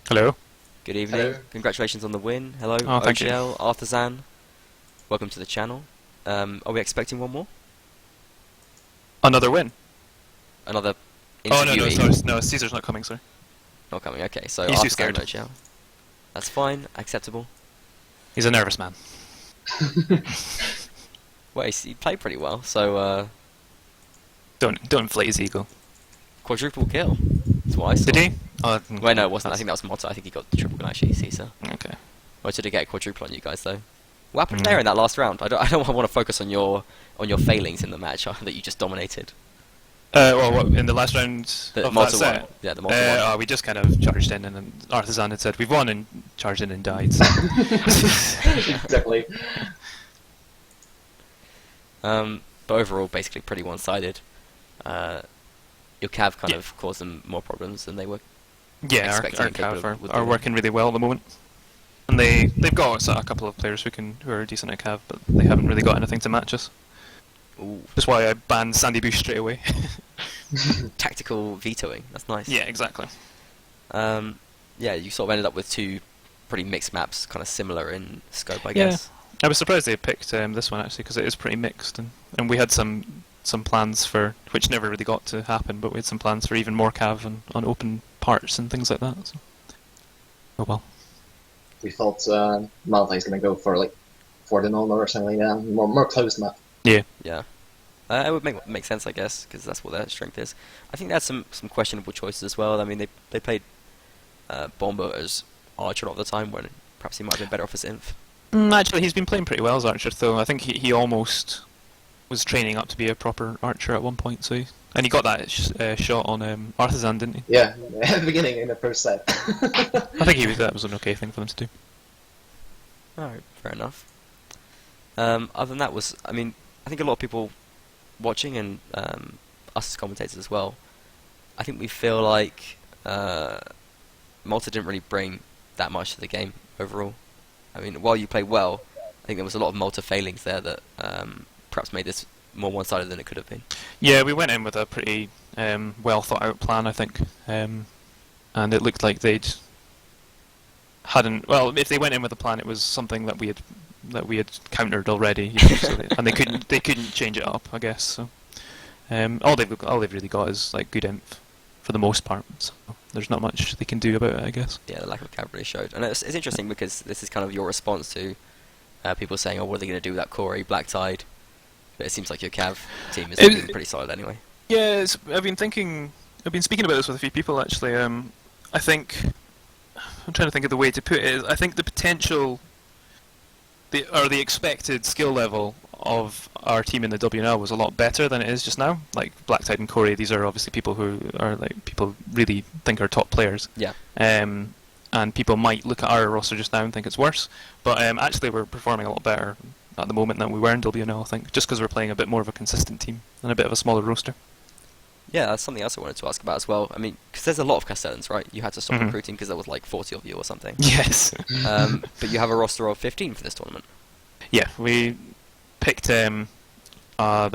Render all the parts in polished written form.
Hello. Good evening. Hello. Congratulations on the win. Hello, Oh, thank you. OGL, Artisan. Welcome to the channel. Are we expecting one more? Another win. Another Oh no, no, interviewee? sorry, no, Caesar's not coming, sorry. Not coming. Okay, so He's too Artisan, scared. OGL. That's fine. Acceptable. He's a nervous man. Well, he played pretty well. So Don't inflate his ego. quadruple kill. That's what I saw. Did he? Oh, Wait, no, it wasn't. I that's- think that was Motto. I think he got the triple kill actually, Caesar. Okay. Or did he get a quadruple on you guys though? What happened Mm. there in that last round? I don't want to focus on your failings in the match that you just dominated. Well, what, in the last round The of that Malta set? one. Yeah, the Malta one. We just kind of charged in, and then Artisan had said, "We've won," and charged in and died. So. Exactly. But overall, basically pretty one-sided. Your Cav kind Yeah. of caused them more problems than they were. Yeah, Expecting our and capable Cav of are doing. working really well at the moment, and they've got a couple of players who are decent at Cav, but they haven't really got anything to match us. Ooh, That's why I banned Sandy Bush straight away. tactical vetoing. That's nice. Yeah, exactly. Yeah, you sort of ended up with two pretty mixed maps, kind of similar in scope, I Yeah. guess. I was surprised they picked this one actually because it is pretty mixed, and we had some plans for which never really got to happen, but we had some plans for even more cav and on open parts and things like that. So. Oh well. We thought Malta is gonna go for like for the normal or something like that, more closed map. Yeah. Yeah. It would make sense, I guess, because that's what their strength is. I think they had some questionable choices as well. I mean, they played Bomber as Archer a lot of the time, when perhaps he might have been better off as Inf. Actually, he's been playing pretty well as Archer, though. I think he almost was training up to be a proper Archer at one point. And he got that shot on Artisan, didn't he? Yeah, at the beginning in the first set. I think that was an okay thing for them to do. Alright, fair enough. Other than that I think a lot of people watching, and us as commentators as well, I think we feel like Malta didn't really bring that much to the game overall. I mean, while you played well, I think there was a lot of Malta failings there that perhaps made this more one-sided than it could have been. Yeah, we went in with a pretty well thought out plan, I think, and it looked like hadn't. Well, if they went in with a plan, it was something that we had countered already, and they couldn't change it up, I guess. So all they've really got is like good inf for the most part. So there's not much they can do about it, I guess. Yeah, the lack of cav really showed. And it's interesting because this is kind of your response to people saying, oh, what are they going to do with that Corey, Black Tide? But it seems like your cav team is looking pretty solid anyway. Yeah, I've been speaking about this with a few people actually. I think I'm trying to think of the way to put it. I think the potential, the expected skill level of our team in the WNL was a lot better than it is just now. Like Black Tide and Corey, these are obviously people who are like people really think are top players. Yeah. And people might look at our roster just now and think it's worse, but actually we're performing a lot better at the moment than we were in WNL, I think, just because we're playing a bit more of a consistent team and a bit of a smaller roster. Yeah, that's something else I wanted to ask about as well. I mean, because there's a lot of Castellans, right? You had to stop Mhm. recruiting because there was like 40 of you or something. Yes. But you have a roster of 15 for this tournament. Yeah, we picked the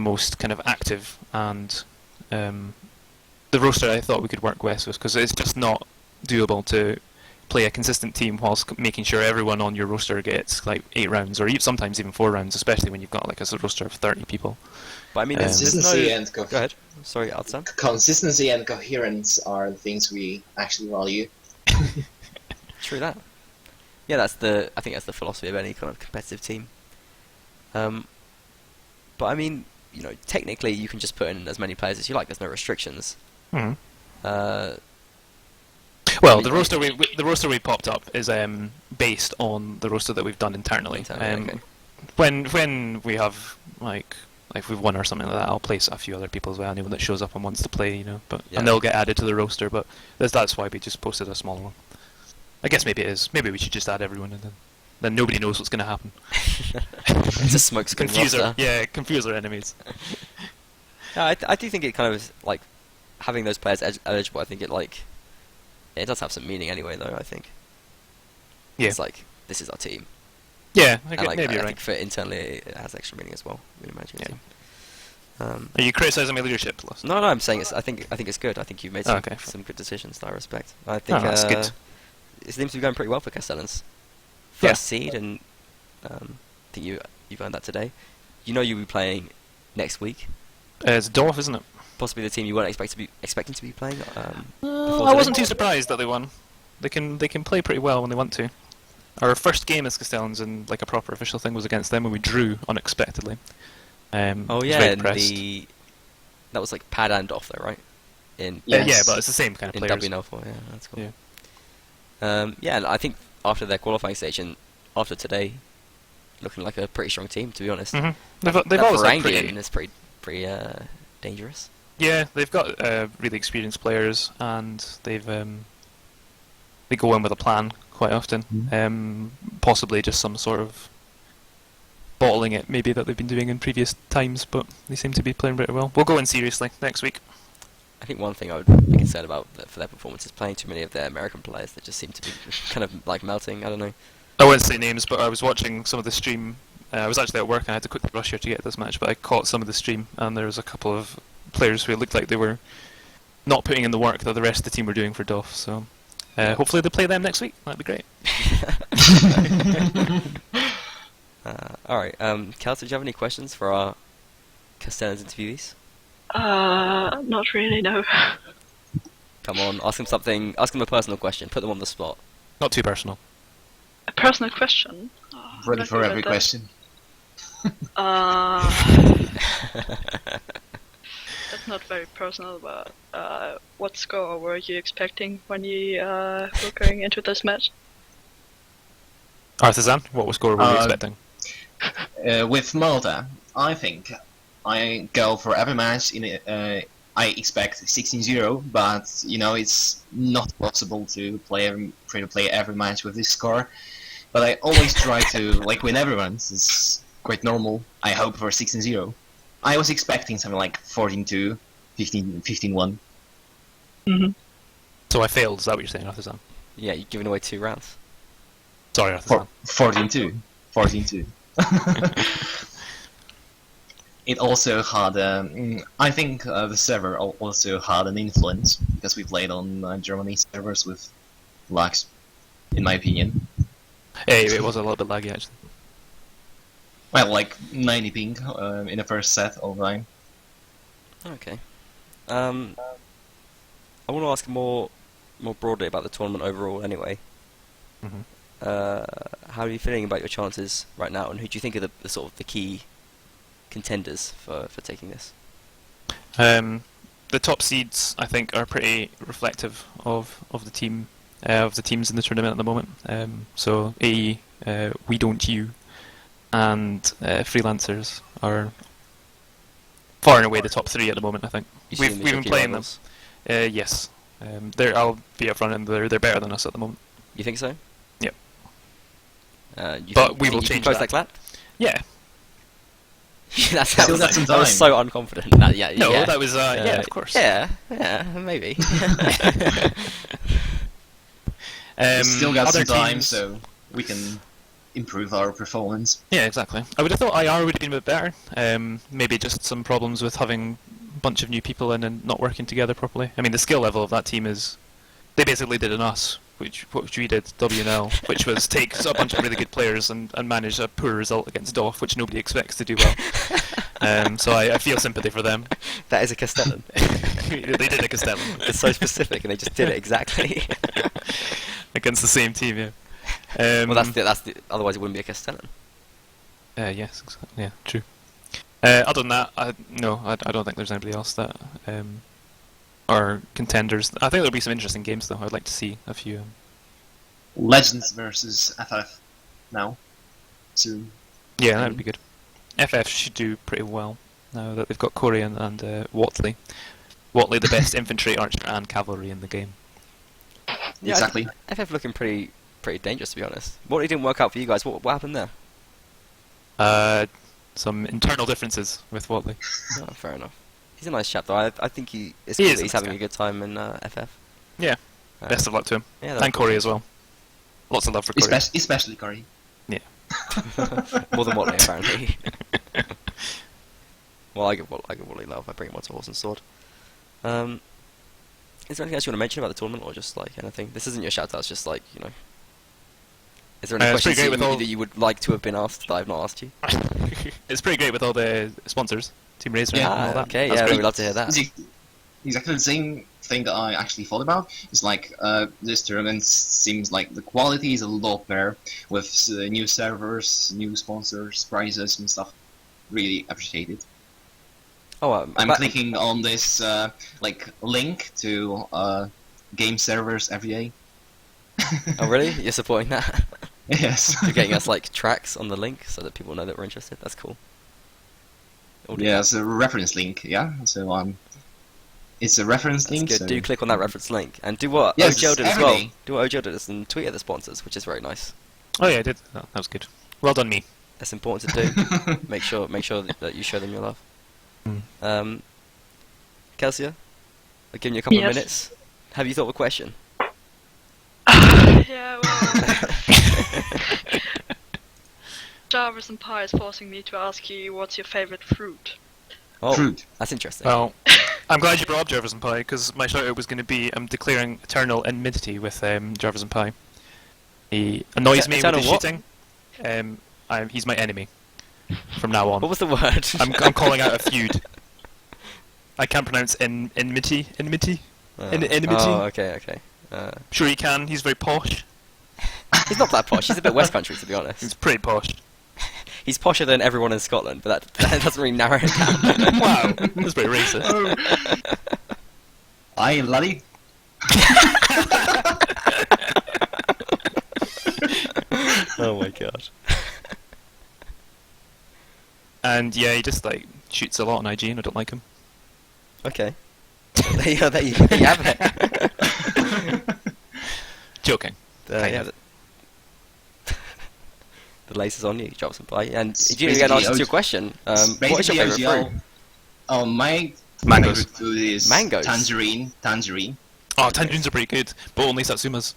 most kind of active and the roster I thought we could work with was because it's just not doable to play a consistent team whilst making sure everyone on your roster gets like 8 rounds or sometimes even 4 rounds, especially when you've got like a roster of 30 people. But I mean, there's no... Consistency and Go ahead. Sorry, Artisan. consistency and coherence are the things we actually value. True that. Yeah, I think that's the philosophy of any kind of competitive team. But I mean, technically you can just put in as many players as you like. There's no restrictions. Mhm. I Well, mean, the roster we popped up is based on the roster that we've done internally. Okay. When we have like if we've won or something like that, I'll place a few other people as well, anyone that shows up and wants to play, But Yeah. and they'll get added to the roster. But that's why we just posted a smaller one. I guess maybe it is. Maybe we should just add everyone, and then nobody knows what's going to happen. It's a smokescreen confuse roster. confuse our enemies. Yeah, I do think it kind of is, like, having those players eligible. I think it does have some meaning anyway, though. I think. Yeah. It's like, this is our team. Yeah, And like, maybe I you're think right. for internally it has extra meaning as well. We'd imagine. Yeah. Team. Are you criticising my leadership, Plus? No, I'm saying I think it's good. I think you've made some good decisions that I respect. I think that's good. it seems to be going pretty well for Castellans. Yeah. First seed, and I think you've earned that today. You know you'll be playing next week. It's Dorf, isn't it? Possibly the team you weren't expecting to be playing. I wasn't too surprised that they won. They can play pretty well when they want to. Our first game as Castellans and like a proper official thing was against them, and we drew unexpectedly. Oh I was yeah, very and impressed. that was like Pad and Off though, right? In Yes. Yeah, but it's the same kind of in players. W04, yeah, that's cool. Yeah. Yeah, and I think after their qualifying stage and after today, looking like a pretty strong team, to be honest. Hmm They've That always had Varangian is pretty dangerous. Yeah, they've got really experienced players, and they go in with a plan quite often. Possibly just some sort of bottling it, maybe that they've been doing in previous times, but they seem to be playing pretty well. We'll go in seriously next week. I think one thing I would be concerned about for their performance is playing too many of their American players that just seem to be kind of like melting. I don't know. I won't say names, but I was watching some of the stream. I was actually at work and I had to quickly rush here to get this match, but I caught some of the stream, and there was a couple of players who it looked like they were not putting in the work that the rest of the team were doing for DOF, so hopefully they play them next week. That'd be great. Alright, Kelsey, do you have any questions for our Castellans interviewees? Not really, no. Come on, ask them a personal question, put them on the spot. Not too personal. A personal question. Ready Let for me every get that. question. That's not very personal, but what score were you expecting when you were going into this match? Artisan, what score were you Uh, expecting? With Malta, I think I go for every match I expect 16-0, but it's not possible to try to play every match with this score. But I always try to win everyone. It's quite normal. I hope for 16-0. I was expecting something like 14-2, 15-1. Mm-hmm. So I failed, is that what you're saying, Artisan? Yeah, you're giving away 2 rounds. Sorry, Artisan. 14-2. 14-2. It also had, I think the server also had an influence, because we played on Germany servers with lags, in my opinion. It was a little bit laggy, actually. Well, like 90 ping in the first set all the time. Okay. I want to ask more broadly about the tournament overall anyway. Hmm How are you feeling about your chances right now, and who do you think are the sort of the key contenders for taking this? The top seeds, I think, are pretty reflective of the team of the teams in the tournament at the moment. So AE, We Don't You, and Freelancers are far and away the top 3 at the moment. I think You see we've them as your been key playing rivals? them. Yes, I'll be upfront, and they're better than us at the moment. You think so? Yep. But we will you change can close that. that clap? Yeah. that Still got some was time. so unconfident. No, yeah. that was yeah, of course. Yeah, maybe. We still got other some time, teams- so we can improve our performance. Yeah, exactly. I would have thought IR would have been a bit better. Maybe just some problems with having a bunch of new people in and not working together properly. I mean, the skill level of that team is... They basically did an us, which we did, WNL, which was take a bunch of really good players and manage a poor result against DOF, which nobody expects to do well. So I feel sympathy for them. That is a Castellan. They did a Castellan. It's so specific, and they just did it exactly. Against the same team, yeah. Well, that's the. Otherwise, it wouldn't be a Castellan. Yes, exactly. Yeah, true. Other than that, I don't think there's anybody else that are contenders. I think there'll be some interesting games, though. I'd like to see a few. Legends versus FF now. Soon. Yeah, that would be good. FF should do pretty well now that they've got Corey and Watley. Watley, the best infantry, archer, and cavalry in the game. Yeah, Exactly. FF looking pretty dangerous, to be honest. What didn't work out for you guys? What happened there? Some internal differences with Watley. Oh, fair enough. He's a nice chap, though. I think it's He cool is that a he's nice having guy. a good time in FF. Yeah, Uh, best of luck to him. Yeah, And Corey as well. Lots of love for Corey. Especially Curry. More than Watley, apparently. Well, I give Watley love. I bring him onto horse and sword. Is there anything else you want to mention about the tournament, or just like anything? This isn't your shout out, it's just like, you know. Is there any It's pretty questions great with all- that you would like to have been asked that I've not asked you? It's pretty great with all the sponsors, Team Razor Yeah. and all that. Okay, That's yeah, great. we'd love to hear that. It's exactly the same thing that I actually thought about. It's like this tournament seems like the quality is a lot better with new servers, new sponsors, prizes and stuff. Really appreciate it. Oh, I'm but- clicking on this like link to game servers every day. Oh, really? You're supporting that? Yes. You're getting us like tracks on the link so that people know that we're interested. That's cool. We'll do Yeah, that. it's a reference link. Yeah, so it's a reference That's link. good. So Do click on that reference link and do what Yes, OGL did as every well. day. Do what OGL did and tweet at the sponsors, which is very nice. Oh yeah, I did. That was good. Well done, me. That's important to do. make sure that you show them your love. Mm. Kelsia, I've given you a couple of Yes. minutes. Have you thought of a question? Yeah, well, Jarvis and Pi is forcing me to ask you what's your favorite fruit. Oh, Fruit. that's interesting. Well, I'm glad you brought up Jarvis and Pie, because my shout out was going to be I'm declaring eternal enmity with Jarvis and Pie. He annoys me with Eternal his what? shooting. He's my enemy from now on. What was the word? I'm calling out a feud. I can't pronounce enmity. Enmity? enmity? Oh, okay. Sure you can. He's very posh. He's not that posh. He's a bit West Country, to be honest. He's pretty posh. He's posher than everyone in Scotland, but that doesn't really narrow it down. Wow, that's pretty racist. Aye, laddie. Oh my god. And yeah, he just like shoots a lot on IG, and I don't like him. Okay. there you have it. Joking. Yeah, the lace is on you, Jarvis and Pie. And did you get Basically, an answer to your question? What is your Basically, favourite OGL. fruit? Oh, my Mangoes. favorite food is Mangoes? Tangerine. Oh, tangerines are pretty good, but only Satsumas.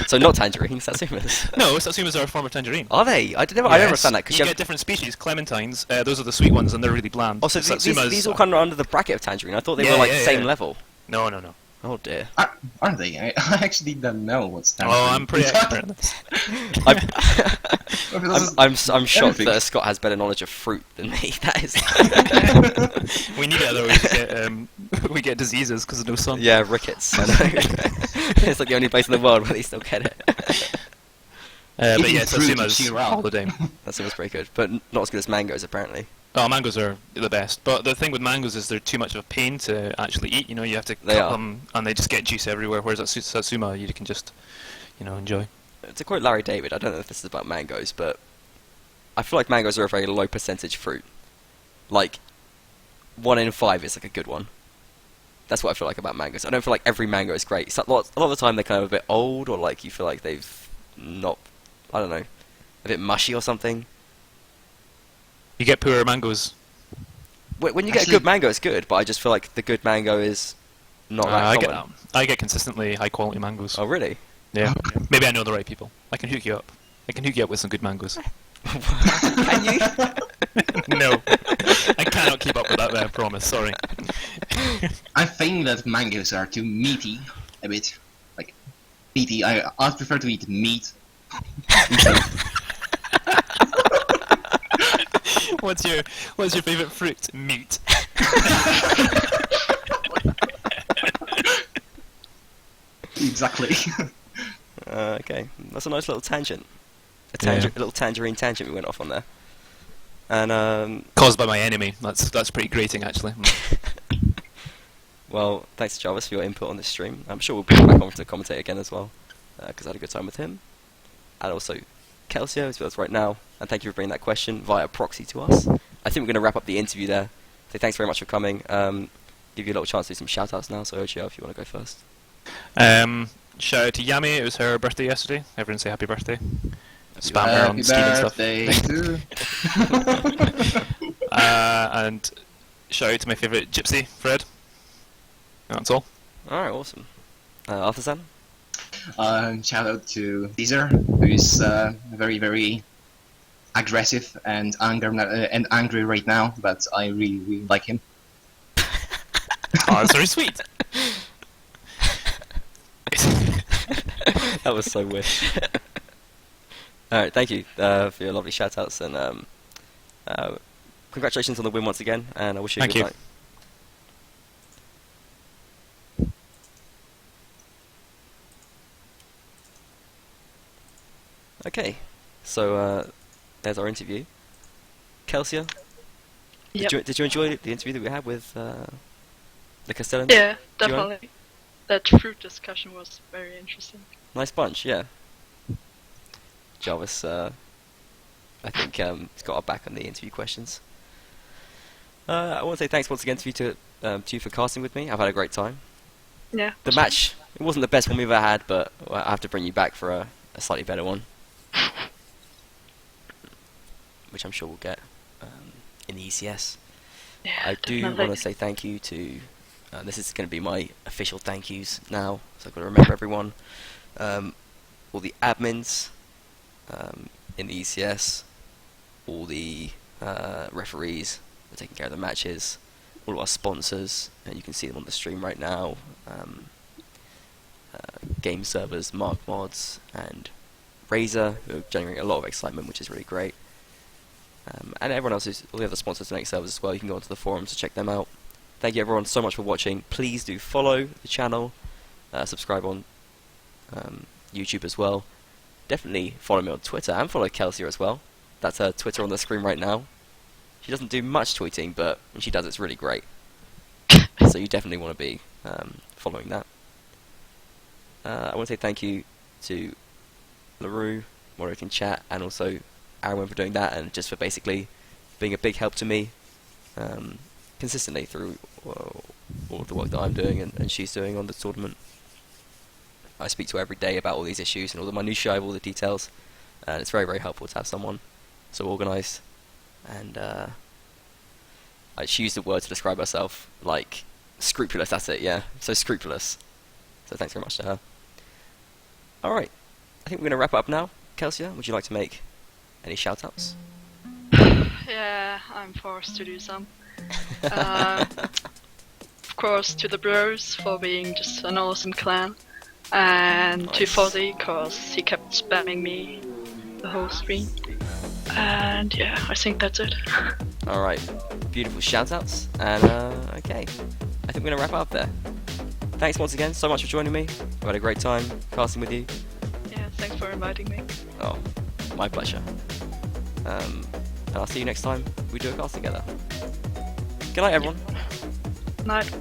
So not tangerines, Satsumas. No, Satsumas are a form of tangerine. Are they? I don't Yes. understand that. You get different species. Clementines, those are the sweet ones, and they're really bland. Also, Satsumas these all come under the bracket of tangerine. I thought they Yeah, were like yeah, the same yeah. level. No. Oh dear. Aren't they? I actually don't know what's tangerine. Oh, I'm pretty expert at this. I'm shocked Everything. that Scott has better knowledge of fruit than me. That is. We need it, otherwise we get diseases because of no sun. Yeah, rickets. I know. It's like the only place in the world where they still get it. But Eating yeah, fruit keeps Satsumas you around. all the time. That sounds pretty good, but not as good as mangoes apparently. Oh, mangoes are the best. But the thing with mangoes is they're too much of a pain to actually eat. You know, you have to They cut are. them, and they just get juice everywhere. Whereas at Satsuma, you can just, enjoy. To quote Larry David, I don't know if this is about mangoes, but I feel like mangoes are a very low percentage fruit. Like 1 in 5 is like a good one. That's what I feel like about mangoes. I don't feel like every mango is great. A lot of the time they're kind of a bit old, or like you feel like they've not, I don't know, a bit mushy or something. You get poorer mangoes. When you get a Actually- good mango, it's good, but I just feel like the good mango is not that common. I get consistently high quality mangoes. Oh, really? Yeah. Maybe I know the right people. I can hook you up. I can hook you up with some good mangoes. Can you? No, I cannot keep up with that. I promise. Sorry. I think that mangoes are too meaty, a bit. Like, meaty. I'd prefer to eat meat. What's your favorite fruit? Meat. Exactly. Okay, that's a nice little tangent. A Yeah. little tangerine tangent we went off on there. And Caused by my enemy. That's pretty grating, actually. well, thanks to Jarvis for your input on this stream. I'm sure we'll bring him back on to commentate again as well, because I had a good time with him. And also Kelsia, who's with us right now. And thank you for bringing that question via proxy to us. I think we're going to wrap up the interview there. So thanks very much for coming. Give you a little chance to do some shout-outs now, so OGL, if you want to go first. Shout out to Yami. It was her birthday yesterday. Everyone say happy birthday. Spam her on Happy Steam and stuff. birthday to... And shout out to my favourite gypsy, Fred. That's all. Alright, awesome. Arthur-san? Shout out to Caesar, who's very, very aggressive and angry right now, but I really, really like him. that's very sweet. That was so wish. Alright, thank you for your lovely shout outs, and congratulations on the win once again, and I wish you a Thank good you. night. Okay, so there's our interview. Kelsia, Yep. did you enjoy the interview that we had with the Castellans? Yeah, Do you want- definitely. That fruit discussion was very interesting. Nice bunch, yeah. Jarvis, I think he's got our back on the interview questions. I want to say thanks once again to you for casting with me. I've had a great time. Yeah. The match, it wasn't the best one we've ever had, but I have to bring you back for a slightly better one, which I'm sure we'll get in the ECS. Yeah, I do definitely. want to say thank you to. This is going to be my official thank yous now, so I've got to remember everyone. All the admins in the ECS, all the referees for taking care of the matches, all of our sponsors, and you can see them on the stream right now. Game servers, Mark Mods, and Razer, who are generating a lot of excitement, which is really great. And everyone else, all the other sponsors to make servers as well. You can go onto the forums to check them out. Thank you everyone so much for watching. Please do follow the channel, subscribe on YouTube as well. Definitely follow me on Twitter, and follow Kelsia as well. That's her Twitter on the screen right now. She doesn't do much tweeting, but when she does, it's really great. So you definitely want to be following that. I want to say thank you to LaRue, moderating chat, and also Aaron for doing that, and just for basically being a big help to me consistently through all of the work that I'm doing and she's doing on the tournament. I speak to her every day about all these issues and all the minutiae of all the details, and it's very, very helpful to have someone so organised. And she used the word to describe herself, like scrupulous. That's it, yeah. So scrupulous. So thanks very much to her. Alright, I think we're going to wrap it up now. Kelsia, would you like to make any shout-outs? Yeah, I'm forced to do some. Of course, to the bros for being just an awesome clan. And to Nice. Fozzy, because he kept spamming me the whole stream. And yeah, I think that's it. Alright, beautiful shout-outs. And okay, I think we're going to wrap it up there. Thanks once again so much for joining me. I've had a great time casting with you. Yeah, thanks for inviting me. Oh, my pleasure. And I'll see you next time we do a cast together. Good night, everyone. Night.